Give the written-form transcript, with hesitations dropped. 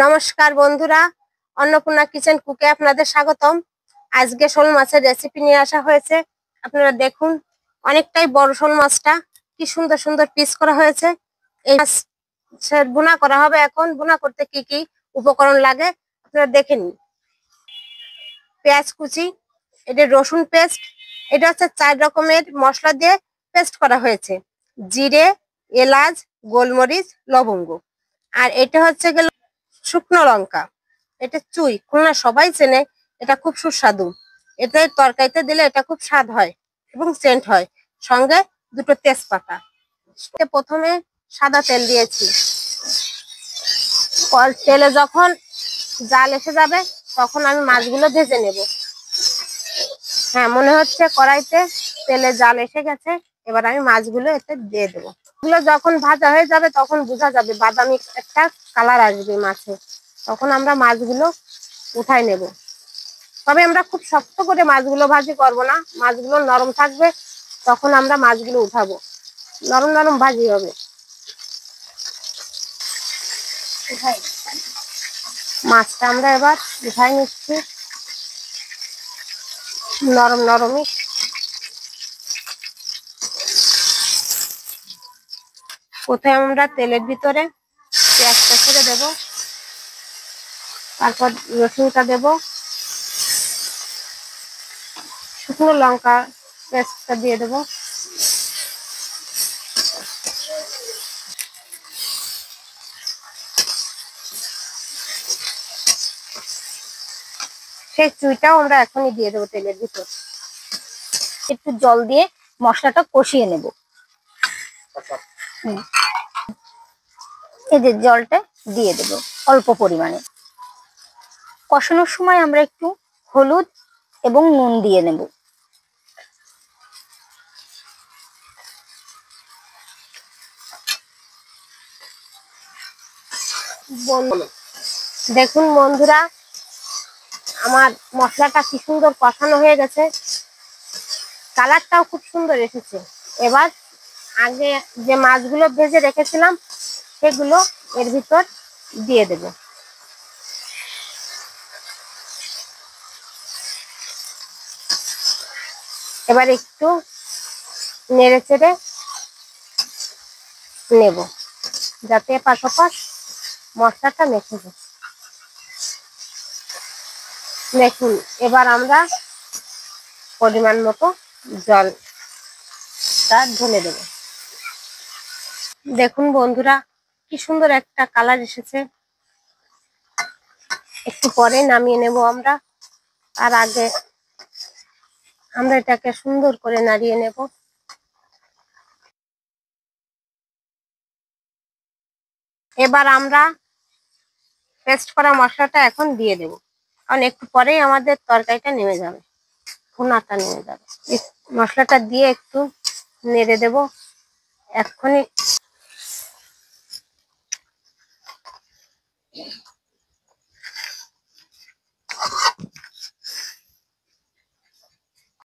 নমস্কার বন্ধুরা, অন্নপূর্ণা কিচেন কুকে আপনাদের স্বাগতম। আজকে শোল মাছের রেসিপি নিয়ে আসা হয়েছে। আপনারা দেখুন, অনেকটাই বড় শোল মাছটা, কি সুন্দর সুন্দর পিস করা হয়েছে। এই মাছের ভুনা করা হবে। এখন ভুনা করতে কি কি উপকরণ লাগে আপনারা দেখে নিন। পেঁয়াজ কুচি, এটা রসুন পেস্ট, এটা হচ্ছে 4 রকমের মশলা দিয়ে পেস্ট করা হয়েছে। জিরে, এলাচ, গোলমরিচ, লবঙ্গ। আর এটা হচ্ছে গেল শুকনো লঙ্কা। এটা চুই, খুলনা সবাই চেনে, এটা খুব সুস্বাদু। এতে তরকারিতে দিলে এটা খুব স্বাদ হয় এবং সেন্ট হয়। সঙ্গে দুটো তেজপাতা। প্রথমে সাদা তেল দিয়েছি। তেলে যখন জাল এসে যাবে তখন আমি মাছগুলো ভেজে নেব। হ্যাঁ, মনে হচ্ছে কড়াইতে তেলে জাল এসে গেছে। এবার আমি মাছগুলো এতে দিয়ে দেবো। এগুলো যখন ভাজা হয়ে যাবে তখন বোঝা যাবে বাদামি একটা কালার আসবে মাছে। তখন আমরা মাছগুলো উঠাই নেব। তবে আমরা খুব শক্ত করে মাছগুলো ভাজি করব না, মাছগুলো নরম থাকবে, তখন আমরা মাছগুলো উঠাবো। নরম নরম ভাজি হবে। মাছটা আমরা এবার উঠাই নিচ্ছি, নরম নরমই। প্রথমে আমরা তেলের ভিতরে পেঁয়াজটা ছেড়ে দেব, তারপর রসুনটা দেব, শুকনো লঙ্কা পেস্টটা দিয়ে দেব, সেই চুইটাও আমরা এখনই দিয়ে দেবো তেলের ভিতর। একটু জল দিয়ে মশলাটা কষিয়ে নেব। এই যে জলটা দিয়ে দেব অল্প পরিমাণে। কষানোর সময় আমরা একটু হলুদ এবং নুন দিয়ে নেব। দেখুন বন্ধুরা, আমার মশলাটা কি সুন্দর কষানো হয়ে গেছে, কালারটাও খুব সুন্দর এসেছে। এবার আগে যে মাছগুলো ভেজে রেখেছিলাম সেগুলো এর ভিতর দিয়ে দেব। এবার একটু নেড়ে চেড়ে নেব যাতে পাশাপাশ মশলাটা মেখে যায়। দেখুন, এবার আমরা পরিমাণ মতো জলটা ঢেলে দেব। দেখুন বন্ধুরা, কি সুন্দর একটা কালার এসেছে। একটু পরে নামিয়ে নেব আমরা। তার আগে আমরা এটাকে সুন্দর করে নাড়িয়ে নেব। এবার আমরা পেস্ট করা মশলাটা এখন দিয়ে দেব, কারণ একটু পরেই আমাদের তরকারিটা নেমে যাবে, ভুনাটা নেমে যাবে। মশলাটা দিয়ে একটু নেড়ে দেব। এক্ষুনি